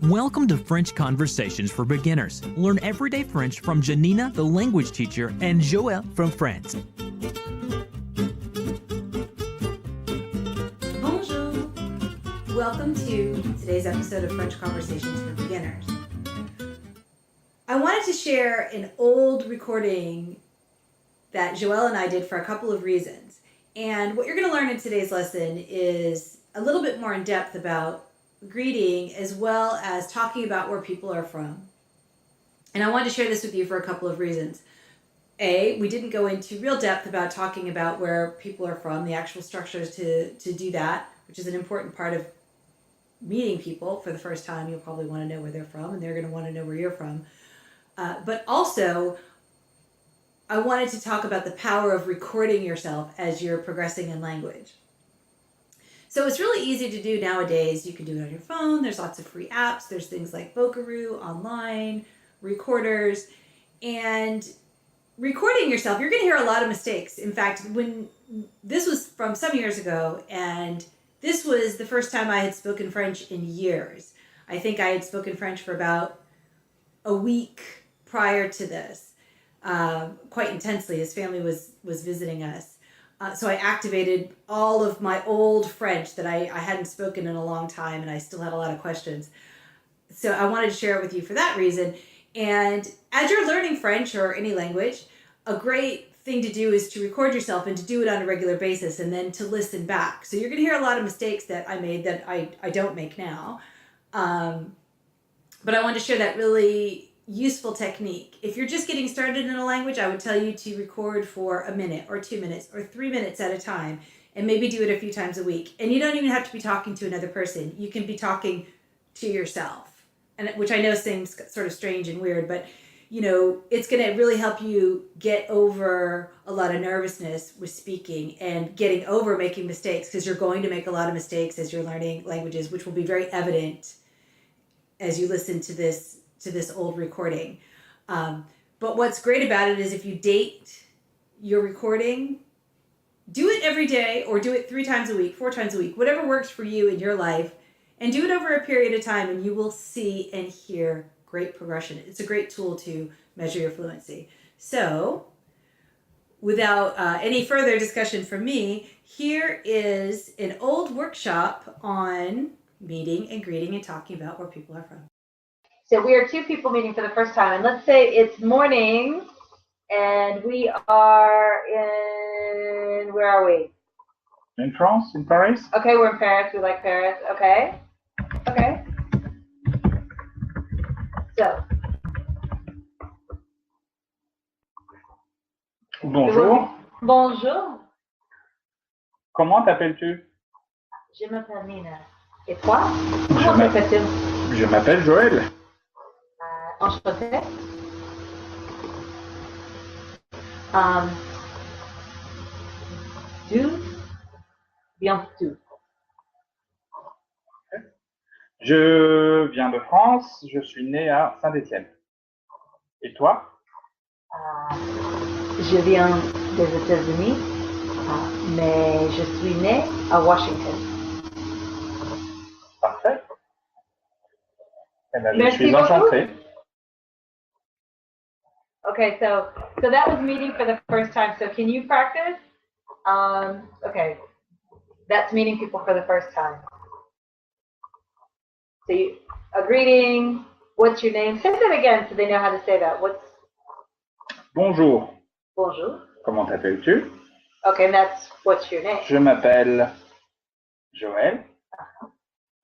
Welcome to French Conversations for Beginners. Learn everyday French from Janina, the language teacher, and Joël from France. Bonjour! Welcome to today's episode of French Conversations for Beginners. I wanted to share an old recording that Joël and I did for a couple of reasons. And what you're going to learn in today's lesson is a little bit more in depth about greeting as well as talking about where people are from. And I wanted to share this with you for a couple of reasons. A, we didn't go into real depth about talking about where people are from, the actual structures to do that, which is an important part of meeting people for the first time. You'll probably want to know where they're from, and they're going to want to know where you're from. But also, I wanted to talk about the power of recording yourself as you're progressing in language. So it's really easy to do nowadays. You can do it on your phone. There's lots of free apps. There's things like Vocaroo, online, recorders. And recording yourself, you're going to hear a lot of mistakes. In fact, when this was from some years ago, and this was the first time I had spoken French in years. I think I had spoken French for about a week prior to this, quite intensely. His family was visiting us. So I activated all of my old French that I hadn't spoken in a long time, and I still had a lot of questions. So I wanted to share it with you for that reason. And as you're learning French or any language, a great thing to do is to record yourself and to do it on a regular basis and then to listen back. So you're going to hear a lot of mistakes that I made that I don't make now. But I wanted to share that really useful technique. If you're just getting started in a language, I would tell you to record for a minute or 2 minutes or 3 minutes at a time, and maybe do it a few times a week. And you don't even have to be talking to another person. You can be talking to yourself, and which I know seems sort of strange and weird, but you know, it's going to really help you get over a lot of nervousness with speaking and getting over making mistakes, because you're going to make a lot of mistakes as you're learning languages, which will be very evident as you listen to this old recording. But what's great about it is if you date your recording, do it every day or do it 3 times a week, 4 times a week, whatever works for you in your life, and do it over a period of time, and you will see and hear great progression. It's a great tool to measure your fluency. So without any further discussion from me, here is an old workshop on meeting and greeting and talking about where people are from. So we are 2 people meeting for the first time, and let's say it's morning, and we are in, where are we? In France, in Paris. Okay, we're in Paris. We like Paris. Okay. Okay. So. Bonjour. Bonjour. Comment t'appelles-tu? Je m'appelle Nina. Et toi? Comment t'appelles-tu? Je m'appelle Joël. Enchanté. D'où viens-tu? Je viens de France, je suis né à Saint-Étienne. Et toi? Je viens des États-Unis, mais je suis né à Washington. Parfait. Eh ben, je suis enchanté. Okay, so that was meeting for the first time. So can you practice? Okay, that's meeting people for the first time. So a greeting. What's your name? Say that again so they know how to say that. Bonjour. Bonjour. Comment t'appelles-tu? Okay, and that's what's your name? Je m'appelle Joël.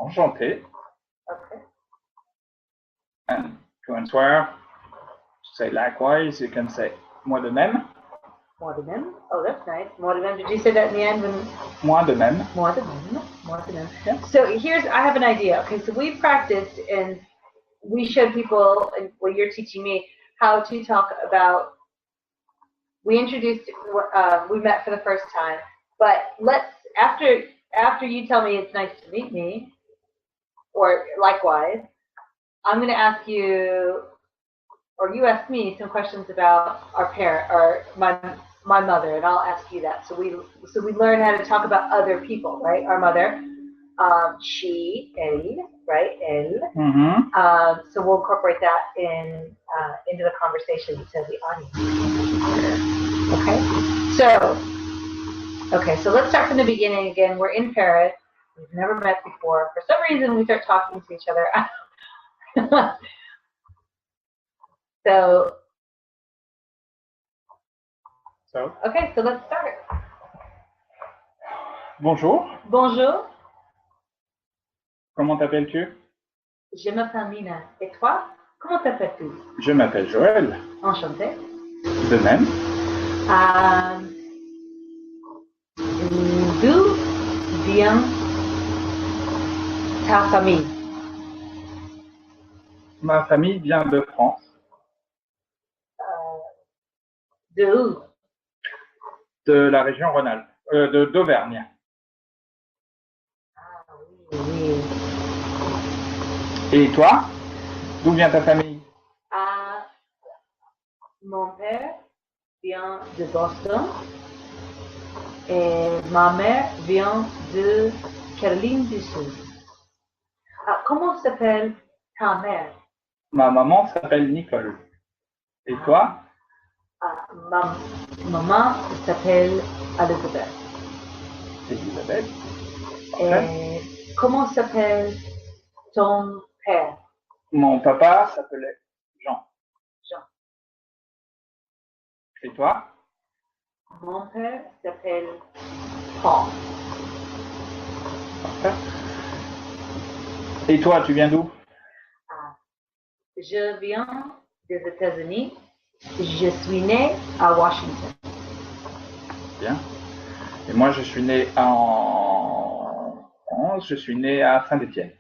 Enchanté. Okay. And to answer, say likewise, you can say moi de même. Moi de même. Oh, that's nice. Moi de même. Did you say that in the end? Moi de même. Moi de même. Moi de même. Yeah. So I have an idea. Okay, so we practiced and we showed people, and well, you're teaching me how to talk about. We introduced. We met for the first time, but let's after you tell me it's nice to meet me, or likewise, I'm going to ask you, or you ask me some questions about our parent, or my mother, and I'll ask you that. So we learn how to talk about other people, right? Our mother, she, elle, right? Elle. So we'll incorporate that into the conversation to the audience. Okay, so let's start from the beginning again. We're in Paris. We've never met before. For some reason, we start talking to each other. Okay, so let's start. Bonjour. Bonjour. Comment t'appelles-tu? Je m'appelle Nina. Et toi? Comment t'appelles-tu? Je m'appelle Joël. Enchanté. De même. D'où vient ta famille? Ma famille vient de France. De où? De la région Rhône-Alpes. D'Auvergne. Oui. Et toi? D'où vient ta famille? Mon père vient de Boston et ma mère vient de Caroline du Sud. Comment s'appelle ta mère? Ma maman s'appelle Nicole. Et toi? Ma maman s'appelle Elisabeth. Elisabeth. Et comment s'appelle ton père? Mon papa s'appelait Jean. Jean. Et toi? Mon père s'appelle Paul. Parfait. Et toi, tu viens d'où? Je viens des États-Unis. Je suis né à Washington. Bien. Et moi, je suis né en France. Je suis né à Saint-Étienne.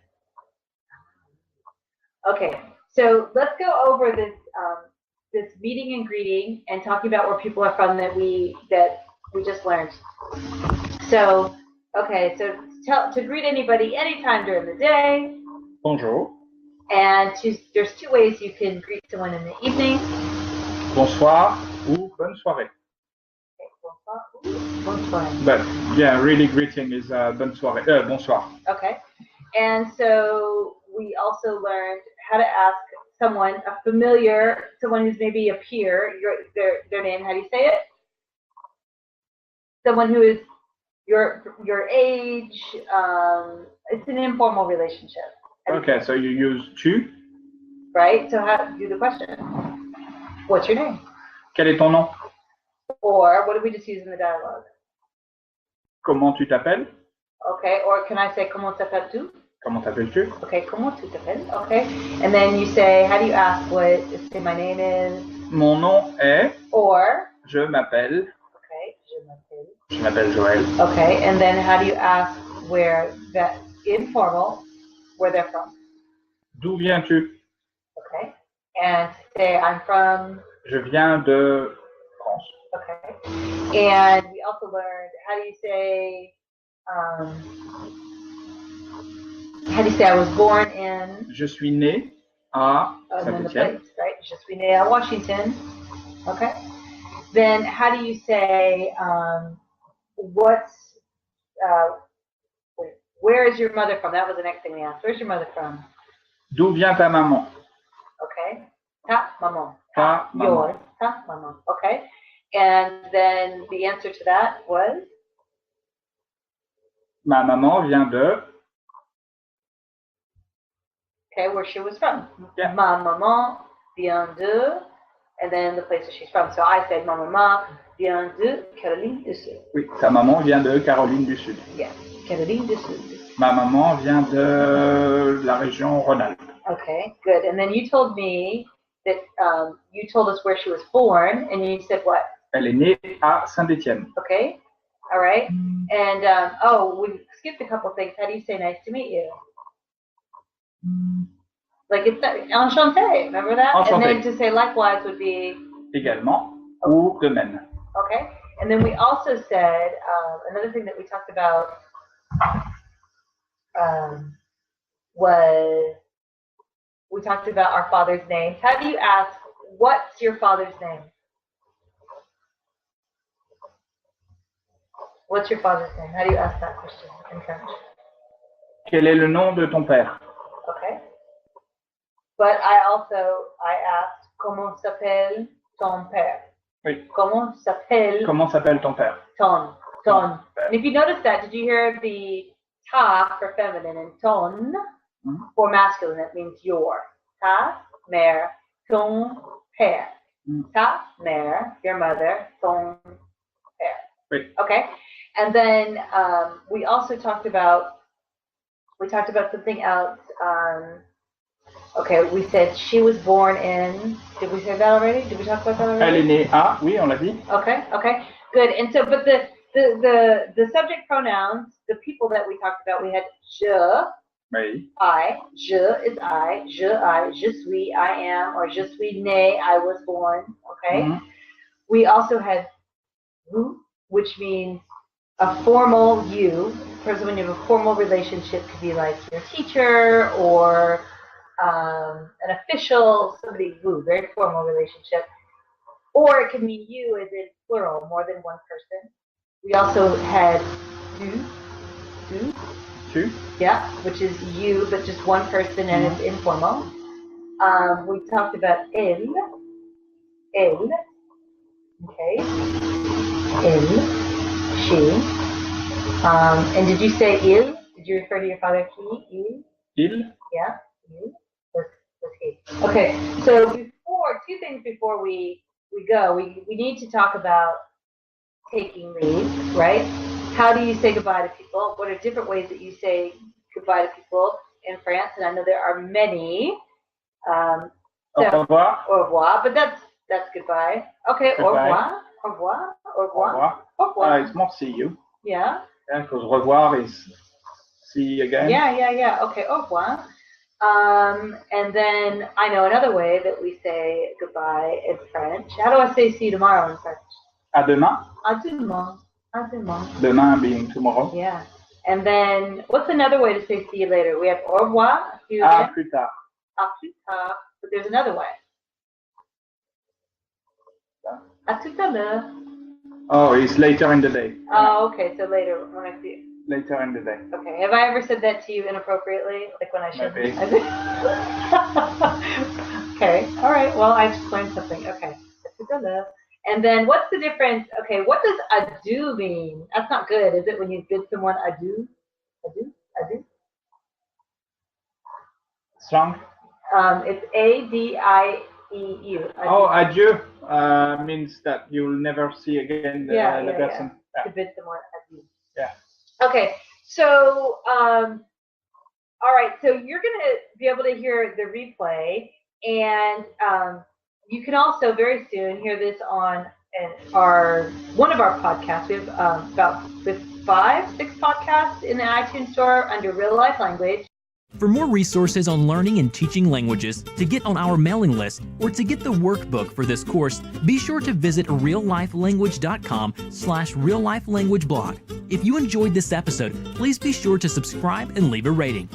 Okay, so let's go over this meeting and greeting and talking about where people are from that we just learned. So, okay, so to greet anybody anytime during the day. Bonjour. And there's two ways you can greet someone in the evening. Bonsoir ou bonne soirée. Okay, bonsoir ou bonne soirée. But yeah, really greeting is bonne soirée. Bonsoir. Okay, and so we also learned how to ask someone, a familiar, someone who's maybe a peer, their name. How do you say it? Someone who is your age. It's an informal relationship. Okay, so you use tu. Right. So how do the question? What's your name? Quel est ton nom? Or what did we just use in the dialogue? Comment tu t'appelles? Okay. Or can I say comment t'appelles-tu? Comment t'appelles-tu? Okay. Comment tu t'appelles? Okay. And then you say, how do you ask what? Say my name is. Mon nom est. Or. Je m'appelle. Okay. Je m'appelle. Je m'appelle Joël. Okay. And then how do you ask where that informal, where they're from? D'où viens-tu? Okay. And say I'm from. Je viens de France. Okay. And we also learned how do you say I was born in. Je suis né à Saint-Étienne. Right. Je suis né à Washington. Okay. Then how do you say where is your mother from? That was the next thing we asked. Where's your mother from? D'où vient ta maman? Okay. Ta maman. Ta maman. Yours. Ta maman. Okay. And then the answer to that was? Ma maman vient de. Okay, where she was from. Yeah. Ma maman vient de, and then the place where she's from. So I said, ma maman vient de Caroline du Sud. Oui, ta maman vient de Caroline du Sud. Yes, Caroline du Sud. Ma maman vient de la région Rhône-Alpes. Okay, good. And then you told me that you told us where she was born, and you said what? Elle est née à Saint-Étienne. Okay, all right. And we skipped a couple things. How do you say nice to meet you? Like it's enchanté, remember that? Enchanté. And then to say likewise would be? Également, ou de même. Okay. And then we also said, another thing that we talked about was we talked about our father's names. How do you ask, what's your father's name? What's your father's name? How do you ask that question in French? Quel est le nom de ton père? but I asked, comment s'appelle ton père? Oui. Comment s'appelle ton père? ton? Ton père. And if you notice that, did you hear the ta for feminine and ton for masculine? That means your. Ta mère, ton père. Ta mère, your mother, ton père. Oui. Okay, and then we also talked about something else. Okay, we said she was born in. Did we say that already? Did we talk about that already? Elle est née à, oui, on l'a dit. Okay, good. And so, but the subject pronouns, the people that we talked about, we had je, Oui. I, je is I, je suis, I am, or je suis né, I was born. Okay. We also had vous, which means a formal you. Person when you have a formal relationship could be like your teacher or an official, somebody who, very formal relationship. Or it could mean you as in plural, more than one person. We also had Tu. yeah, which is you, but just one person and it's informal. We talked about elle, okay, elle, she. And did you say il? Did you refer to your father he, il? Il. Yeah, il was he. Okay, so two things before we go, we need to talk about taking leave, right? How do you say goodbye to people? What are different ways that you say goodbye to people in France? And I know there are many. Au revoir. Au revoir, but that's goodbye. Okay, Goodbye. au revoir, au revoir, au revoir. Au revoir. It's more see you. Yeah. Yeah, because revoir is see again. Yeah. Okay, au revoir. And then I know another way that we say goodbye in French. How do I say see you tomorrow in French? À demain. À demain. À demain. Demain being tomorrow. Yeah. And then what's another way to say see you later? We have au revoir. See you À again. plus tard. À plus tard. But there's another way. À tout à l'heure. Oh, it's later in the day. Oh, okay. So later when I see you. Later in the day. Okay. Have I ever said that to you inappropriately? Like when I shouldn't? Maybe. Okay. All right. Well, I just learned something. Okay. À tout à l'heure. And then what's the difference? Okay. What does adieu mean? That's not good, is it? When you bid someone adieu? Adieu? Slang. It's A-D-I-E-U. Oh, adieu means that you'll never see again the person. To bid someone adieu. Yeah. Okay, so all right, so you're gonna be able to hear the replay, and you can also very soon hear this on one of our podcasts. We have about 5-6 podcasts in the iTunes store under Real Life Language. For more resources on learning and teaching languages, to get on our mailing list, or to get the workbook for this course, be sure to visit reallifelanguage.com/reallifelanguageblog. If you enjoyed this episode, please be sure to subscribe and leave a rating.